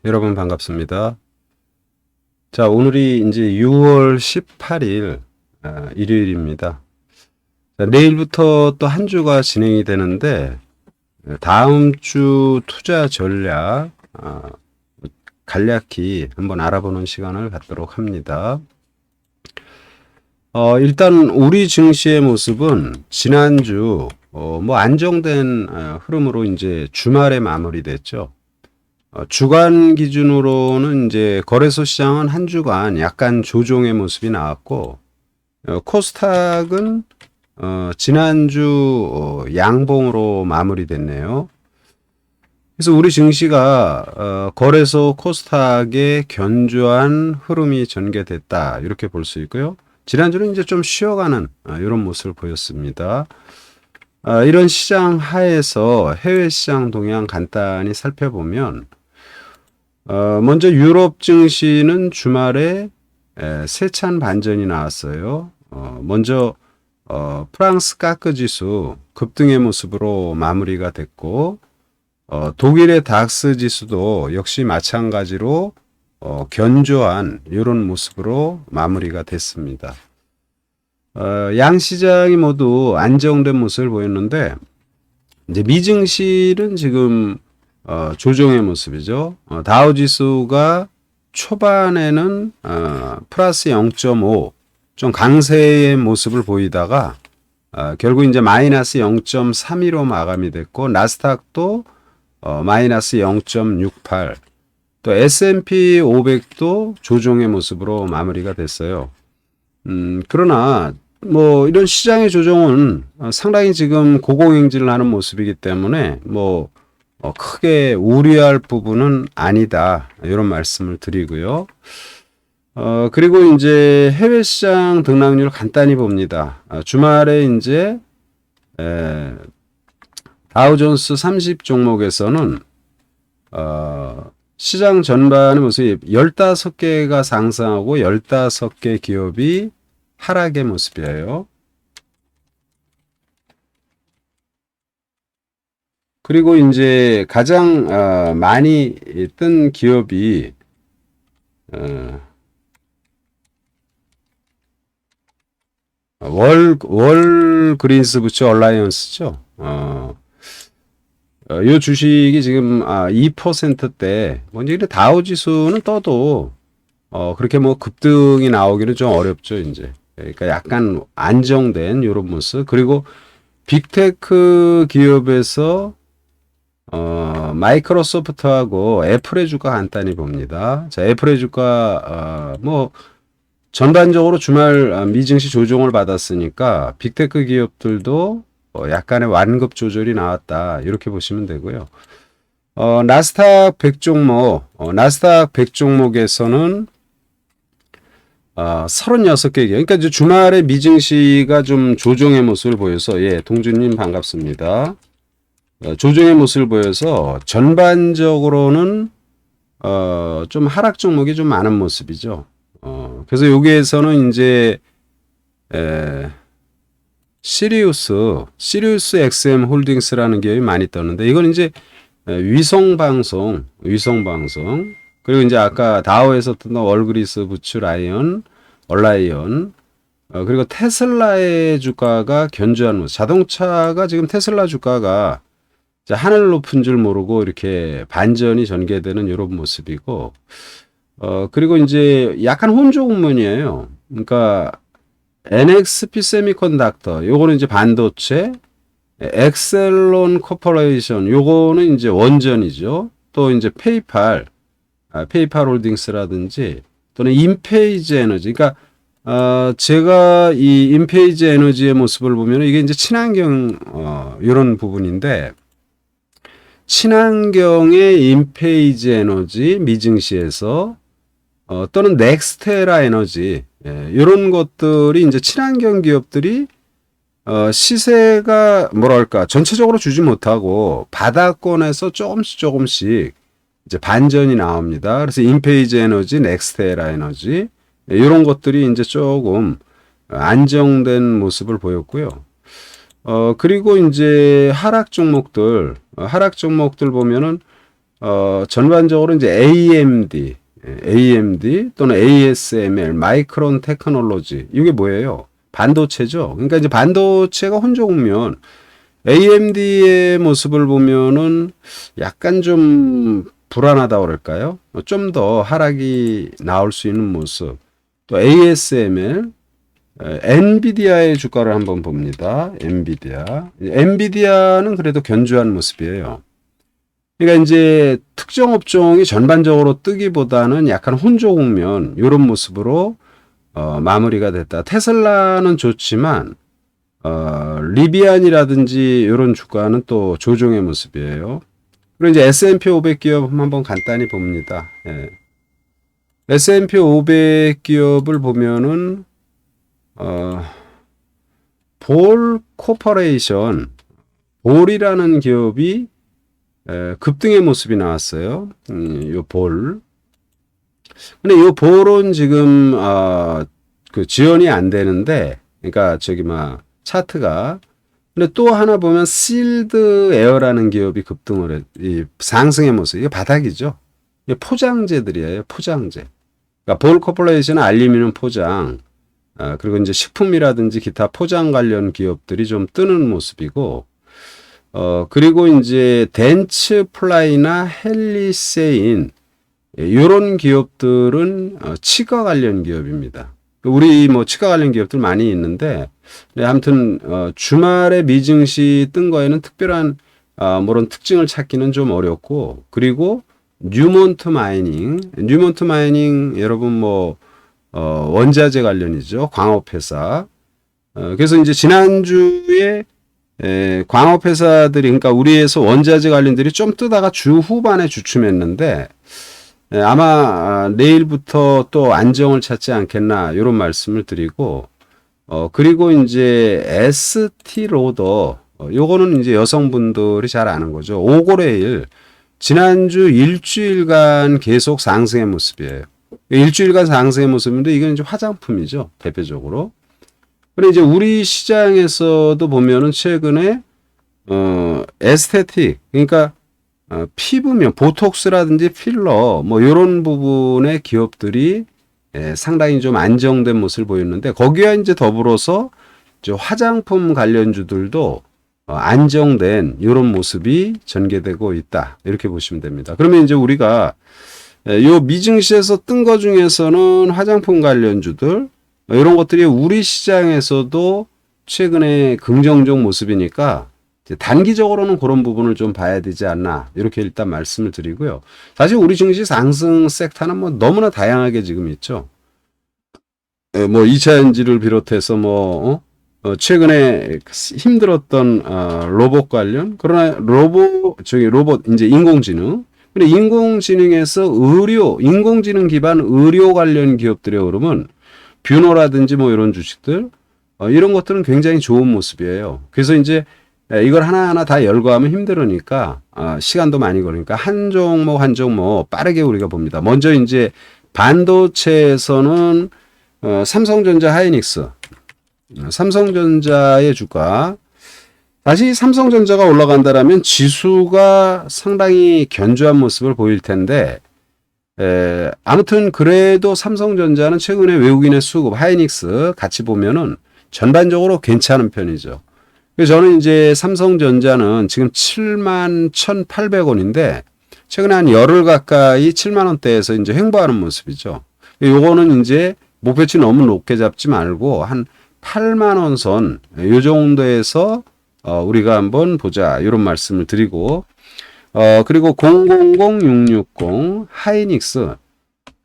여러분 반갑습니다. 자, 오늘이 이제 6월 18일, 일요일입니다. 자, 내일부터 또 한 주가 진행이 되는데, 다음 주 투자 전략, 간략히 한번 알아보는 시간을 갖도록 합니다. 일단 우리 증시의 모습은 지난주, 뭐 안정된 흐름으로 이제 주말에 마무리됐죠. 주간 기준으로는 이제 거래소 시장은 한 주간 약간 조정의 모습이 나왔고, 코스닥은 지난주 양봉으로 마무리됐네요. 그래서 우리 증시가 거래소 코스닥의 견조한 흐름이 전개됐다, 이렇게 볼 수 있고요. 지난주는 이제 좀 쉬어가는 이런 모습을 보였습니다. 이런 시장 하에서 해외 시장 동향 간단히 살펴보면, 먼저 유럽 증시는 주말에 세찬 반전이 나왔어요. 먼저 프랑스 카크 지수 급등의 모습으로 마무리가 됐고, 독일의 닥스 지수도 역시 마찬가지로 견조한 이런 모습으로 마무리가 됐습니다. 양 시장이 모두 안정된 모습을 보였는데, 이제 미증시는 지금 조정의 모습이죠. 다우 지수가 초반에는 플러스 0.5, 좀 강세의 모습을 보이다가 결국 이제 마이너스 0.32로 마감이 됐고, 나스닥도 마이너스 0.68, 또 S&P 500도 조정의 모습으로 마무리가 됐어요. 그러나 뭐 이런 시장의 조정은 상당히 지금 고공행진을 하는 모습이기 때문에 뭐 크게 우려할 부분은 아니다, 이런 말씀을 드리고요. 그리고 이제 해외 시장 등락률 간단히 봅니다. 주말에 이제 다우존스 30 종목에서는 시장 전반의 모습이 15개가 상승하고 15개 기업이 하락의 모습이에요. 그리고 이제 가장 많이 뜬 기업이 월 그린스 부츠 얼라이언스죠. 이 주식이 지금 2%대. 먼저 이제 다우 지수는 떠도 그렇게 뭐 급등이 나오기는 좀 어렵죠, 이제. 그러니까 약간 안정된 이런 모습. 그리고 빅테크 기업에서 마이크로소프트하고 애플의 주가 간단히 봅니다. 자, 애플의 주가 뭐 전반적으로 주말 미증시 조정을 받았으니까 빅테크 기업들도 약간의 완급 조절이 나왔다, 이렇게 보시면 되고요. 나스닥 100 종목, 나스닥 100 종목에서는 36개, 그러니까 이제 주말에 미증시가 좀 조정의 모습을 보여서, 동준님 반갑습니다. 조정의 모습을 보여서 전반적으로는 좀 하락 종목이 좀 많은 모습이죠. 그래서 여기에서는 이제 시리우스 XM 홀딩스라는 기업이 많이 떴는데, 이건 이제 위성방송, 그리고 이제 아까 다오에서 떴던 월그리스 부츠 라이언, 얼라이언, 그리고 테슬라의 주가가 견조한 모습. 자동차가 지금 테슬라 주가가 하늘 높은 줄 모르고 이렇게 반전이 전개되는 이런 모습이고, 그리고 이제 약간 혼조 국면이에요. 그러니까 NXP 세미컨덕터, 요거는 이제 반도체, 엑셀론 코퍼레이션, 요거는 이제 원전이죠. 또 이제 페이팔 홀딩스라든지, 또는 인페이지 에너지. 그러니까 제가 이 인페이지 에너지의 모습을 보면 이게 이제 친환경 이런 부분인데, 친환경의 인페이지 에너지 미증시에서 또는 넥스테라 에너지, 이런 것들이 이제 친환경 기업들이 시세가 뭐랄까 전체적으로 주지 못하고 바닥권에서 조금씩 이제 반전이 나옵니다. 그래서 인페이지 에너지, 넥스테라 에너지, 이런 것들이 이제 조금 안정된 모습을 보였고요. 그리고 이제 하락 종목들 보면은 전반적으로 이제 AMD 또는 ASML, 마이크론 테크놀로지, 이게 뭐예요? 반도체죠. 그러니까 이제 반도체가 혼종면 AMD의 모습을 보면은 약간 좀 불안하다 그럴까요? 좀 더 하락이 나올 수 있는 모습. 또 ASML, 엔비디아의 주가를 한번 봅니다. 엔비디아는 그래도 견조한 모습이에요. 그러니까 이제 특정 업종이 전반적으로 뜨기보다는 약간 혼조 국면 이런 모습으로 마무리가 됐다. 테슬라는 좋지만 리비안이라든지 이런 주가는 또 조정의 모습이에요. 그리고 이제 S&P 500 기업 한번 간단히 봅니다. 예. S&P 500 기업을 보면은 볼 코퍼레이션, 볼이라는 기업이 급등의 모습이 나왔어요. 요 볼. 근데 요 볼은 지금 그 지원이 안 되는데, 그러니까 저기 차트가. 근데 또 하나 보면 실드 에어라는 기업이 급등을 이 상승의 모습. 이게 바닥이죠. 이게 포장재들이에요. 포장재. 그러니까 볼 코퍼레이션은 알루미늄 포장, 그리고 이제 식품이라든지 기타 포장 관련 기업들이 좀 뜨는 모습이고, 그리고 이제 덴츠 플라이나 헬리세인, 이런 기업들은 치과 관련 기업입니다. 우리 치과 관련 기업들 많이 있는데, 네, 아무튼 주말에 미증시 뜬 거에는 특별한 뭐런 특징을 찾기는 좀 어렵고, 그리고 뉴몬트 마이닝 여러분 원자재 관련이죠. 광업회사. 그래서 이제 지난주에 광업회사들이, 그러니까 우리에서 원자재 관련들이 좀 뜨다가 주 후반에 주춤했는데, 아마 내일부터 또 안정을 찾지 않겠나 이런 말씀을 드리고, 그리고 이제 ST 로더, 요거는 이제 여성분들이 잘 아는 거죠. 오고레일 지난주 일주일간 계속 상승의 모습이에요. 일주일간 상승의 모습인데 이건 이제 화장품이죠, 대표적으로. 그리고 이제 우리 시장에서도 보면은 최근에 에스테틱, 그러니까 피부면 보톡스라든지 필러 이런 부분의 기업들이 상당히 좀 안정된 모습을 보였는데, 거기와 이제 더불어서 이제 화장품 관련주들도 안정된 이런 모습이 전개되고 있다, 이렇게 보시면 됩니다. 그러면 이제 우리가 요 미증시에서 뜬 거 중에서는 화장품 관련주들 이런 것들이 우리 시장에서도 최근에 긍정적 모습이니까 단기적으로는 그런 부분을 좀 봐야 되지 않나, 이렇게 일단 말씀을 드리고요. 사실 우리 증시 상승 섹터는 너무나 다양하게 지금 있죠. 2차 전지를 비롯해서 최근에 힘들었던 로봇 관련, 그러나 로봇 이제 인공지능. 근데 인공지능에서 인공지능 기반 의료 관련 기업들의 흐름은 뷰노라든지 이런 주식들, 이런 것들은 굉장히 좋은 모습이에요. 그래서 이제 이걸 하나하나 다 열거하면 힘들으니까, 시간도 많이 걸리니까 한 종목 빠르게 우리가 봅니다. 먼저 이제 반도체에서는 삼성전자 하이닉스, 삼성전자의 주가, 다시 삼성전자가 올라간다라면 지수가 상당히 견조한 모습을 보일 텐데, 아무튼 그래도 삼성전자는 최근에 외국인의 수급, 하이닉스 같이 보면은 전반적으로 괜찮은 편이죠. 그래서 저는 이제 삼성전자는 지금 71,800원인데 최근에 한 열흘 가까이 7만 원대에서 이제 횡보하는 모습이죠. 요거는 이제 목표치 너무 높게 잡지 말고 한 8만 원 선, 요 정도에서 우리가 한번 보자, 이런 말씀을 드리고, 그리고 000660 하이닉스,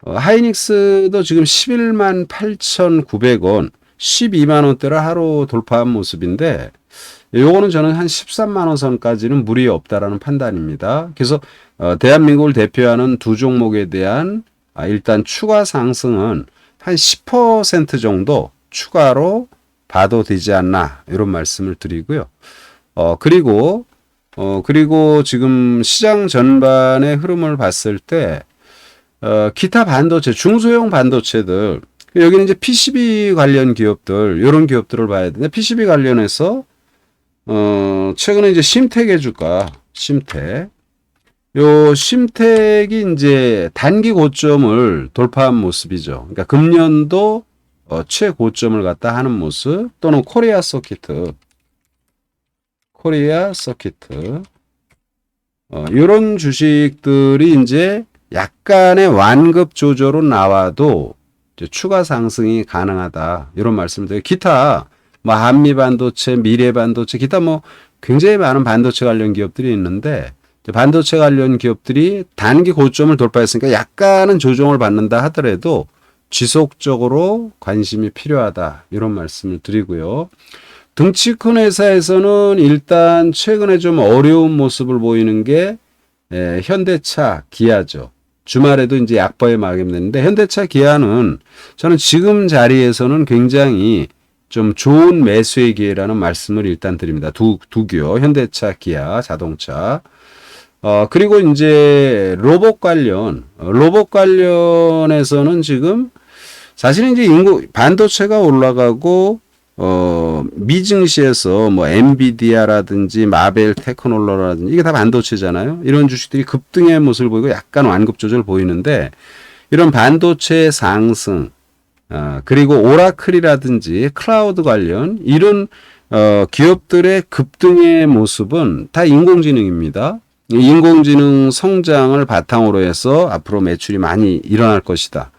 하이닉스도 지금 11만 8,900원, 12만 원대를 하루 돌파한 모습인데, 요거는 저는 한 13만 원 선까지는 무리 없다라는 판단입니다. 그래서 대한민국을 대표하는 두 종목에 대한 일단 추가 상승은 한 10% 정도 추가로 봐도 되지 않나, 이런 말씀을 드리고요. 그리고 지금 시장 전반의 흐름을 봤을 때, 기타 반도체, 중소형 반도체들, 여기는 이제 PCB 관련 기업들, 이런 기업들을 봐야 되는데, PCB 관련해서, 최근에 이제 심텍의 주가, 심텍. 요 심택이 이제 단기 고점을 돌파한 모습이죠. 그러니까 금년도 최고점을 갖다 하는 모습, 또는 코리아 서키트, 이런 주식들이 이제 약간의 완급 조절은 나와도 이제 추가 상승이 가능하다. 이런 말씀을 드려요. 기타 뭐 한미 반도체, 미래 반도체, 기타 뭐 굉장히 많은 반도체 관련 기업들이 있는데, 반도체 관련 기업들이 단기 고점을 돌파했으니까 약간은 조정을 받는다 하더라도 지속적으로 관심이 필요하다. 이런 말씀을 드리고요. 등치 큰 회사에서는 일단 최근에 좀 어려운 모습을 보이는 게 현대차, 기아죠. 주말에도 이제 약보에 막혔는데, 현대차, 기아는 저는 지금 자리에서는 굉장히 좀 좋은 매수의 기회라는 말씀을 일단 드립니다. 두 기업, 현대차, 기아, 자동차. 그리고 이제 로봇 관련에서는 지금 사실은 이제 반도체가 올라가고, 미증시에서 뭐 엔비디아라든지 마벨 테크놀로라든지 이게 다 반도체잖아요. 이런 주식들이 급등의 모습을 보이고 약간 완급 조절 보이는데, 이런 반도체 상승, 그리고 오라클이라든지 클라우드 관련 이런 기업들의 급등의 모습은 다 인공지능입니다. 인공지능 성장을 바탕으로 해서 앞으로 매출이 많이 일어날 것이다.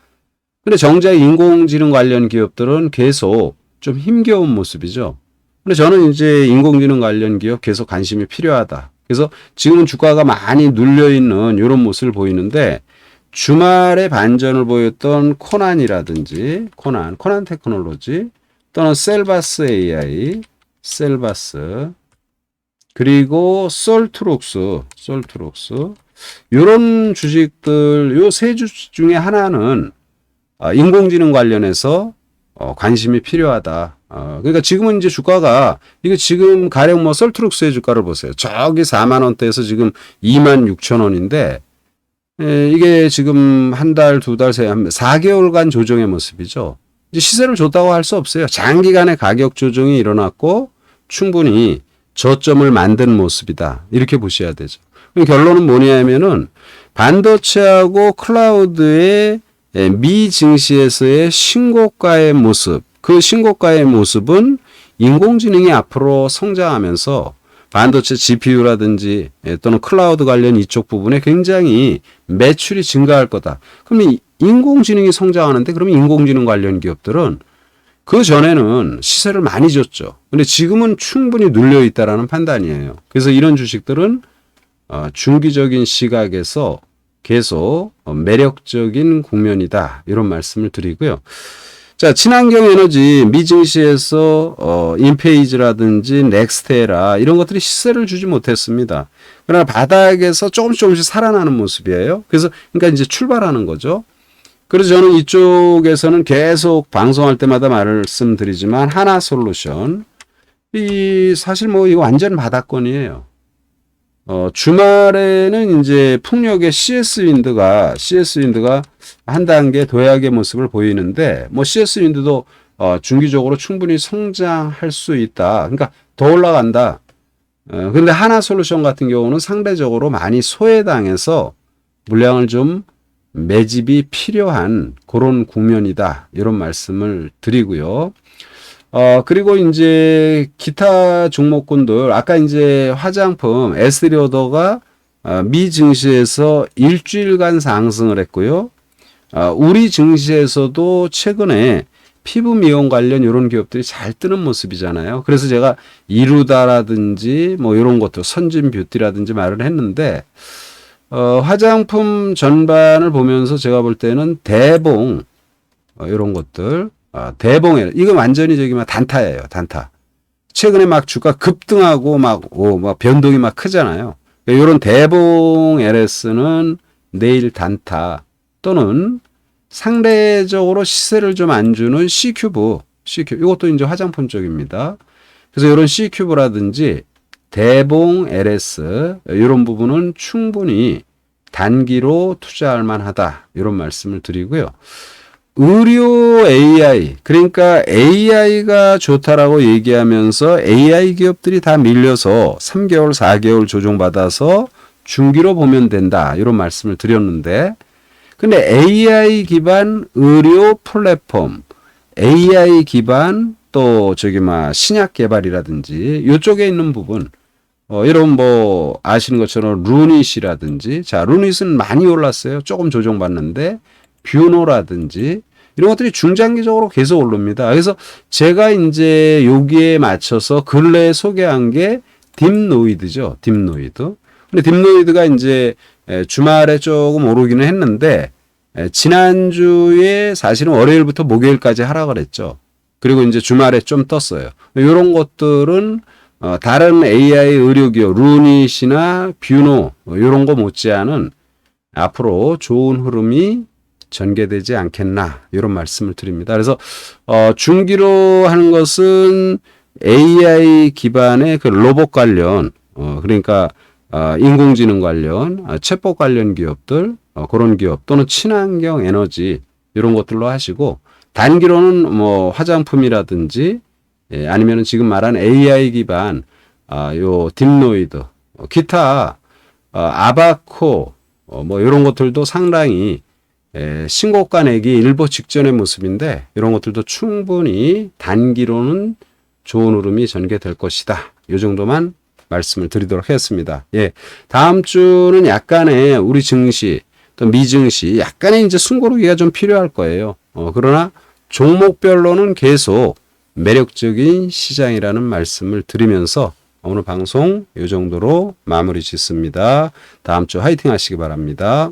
근데 정작 인공지능 관련 기업들은 계속 좀 힘겨운 모습이죠. 근데 저는 이제 인공지능 관련 기업 계속 관심이 필요하다. 그래서 지금은 주가가 많이 눌려있는 이런 모습을 보이는데, 주말에 반전을 보였던 코난이라든지 코난 테크놀로지, 또는 셀바스 AI, 그리고 솔트록스 이런 주식들, 요 세 주식 중에 하나는 인공지능 관련해서 관심이 필요하다. 그러니까 지금은 이제 주가가, 이게 지금 가령 뭐 솔트룩스의 주가를 보세요. 저기 4만 원대에서 지금 2만 6천 원인데, 이게 지금 한 달, 두 달, 4개월간 조정의 모습이죠. 이제 시세를 줬다고 할 수 없어요. 장기간의 가격 조정이 일어났고 충분히 저점을 만든 모습이다. 이렇게 보셔야 되죠. 결론은 뭐냐면은 반도체하고 클라우드의 미 증시에서의 신고가의 모습, 그 신고가의 모습은 인공지능이 앞으로 성장하면서 반도체 GPU라든지 또는 클라우드 관련 이쪽 부분에 굉장히 매출이 증가할 거다. 그러면 인공지능이 성장하는데, 그러면 인공지능 관련 기업들은 그 전에는 시세를 많이 줬죠. 근데 지금은 충분히 눌려 있다라는 판단이에요. 그래서 이런 주식들은 중기적인 시각에서 계속 매력적인 국면이다. 이런 말씀을 드리고요. 자, 친환경 에너지 미증시에서 인페이즈라든지 넥스테라 이런 것들이 시세를 주지 못했습니다. 그러나 바닥에서 조금씩 살아나는 모습이에요. 그래서 그러니까 이제 출발하는 거죠. 그래서 저는 이쪽에서는 계속 방송할 때마다 말씀드리지만, 하나솔루션, 이 사실 뭐 이거 완전 바닥권이에요. 주말에는 이제 풍력의 CS 윈드가 한 단계 도약의 모습을 보이는데, 뭐 CS 윈드도 중기적으로 충분히 성장할 수 있다. 그러니까 더 올라간다. 근데 하나솔루션 같은 경우는 상대적으로 많이 소외당해서 물량을 좀 매집이 필요한 그런 국면이다. 이런 말씀을 드리고요. 그리고 이제 기타 종목군들, 아까 이제 화장품 에스리오더가 미 증시에서 일주일간 상승을 했고요. 우리 증시에서도 최근에 피부 미용 관련 이런 기업들이 잘 뜨는 모습이잖아요. 그래서 제가 이루다라든지 뭐 이런 것도 선진 뷰티라든지 말을 했는데, 화장품 전반을 보면서 제가 볼 때는 대봉, 이런 것들, 대봉에, 이거 완전히 단타예요, 단타. 최근에 막 주가 급등하고 막 변동이 막 크잖아요. 이런 대봉 LS는 내일 단타, 또는 상대적으로 시세를 좀 안 주는 C큐브, 이것도 이제 화장품 쪽입니다. 그래서 이런 C큐브라든지 대봉 LS 이런 부분은 충분히 단기로 투자할 만하다. 이런 말씀을 드리고요. 의료 AI, 그러니까 AI가 좋다라고 얘기하면서 AI 기업들이 다 밀려서 3개월, 4개월 조정받아서 중기로 보면 된다. 이런 말씀을 드렸는데, 근데 AI 기반 의료 플랫폼, AI 기반 또 신약 개발이라든지 이쪽에 있는 부분, 여러분 뭐 아시는 것처럼 루닛이라든지, 자, 루닛은 많이 올랐어요. 조금 조정받는데, 뷰노라든지 이런 것들이 중장기적으로 계속 오릅니다. 그래서 제가 이제 여기에 맞춰서 근래에 소개한 게 딥노이드죠. 딥노이드. 근데 딥노이드가 이제 주말에 조금 오르기는 했는데, 지난주에 사실은 월요일부터 목요일까지 하라 그랬죠. 그리고 이제 주말에 좀 떴어요. 이런 것들은 다른 AI 의료기업 루닛이나 뷰노 이런 거 못지않은 앞으로 좋은 흐름이 전개되지 않겠나 이런 말씀을 드립니다. 그래서 중기로 하는 것은 AI 기반의 그 로봇 관련 그러니까 인공지능 관련 챗봇 관련 기업들 그런 기업 또는 친환경 에너지 이런 것들로 하시고, 단기로는 뭐 화장품이라든지 아니면은 지금 말한 AI 기반 요 딥노이드 기타 아바코 뭐 이런 것들도 상당히 신고가 내기 일보 직전의 모습인데, 이런 것들도 충분히 단기로는 좋은 흐름이 전개될 것이다. 이 정도만 말씀을 드리도록 하겠습니다. 예. 다음 주는 약간의 우리 증시 또 미증시 약간의 이제 숨고르기가 좀 필요할 거예요. 그러나 종목별로는 계속 매력적인 시장이라는 말씀을 드리면서 오늘 방송 이 정도로 마무리 짓습니다. 다음 주 화이팅 하시기 바랍니다.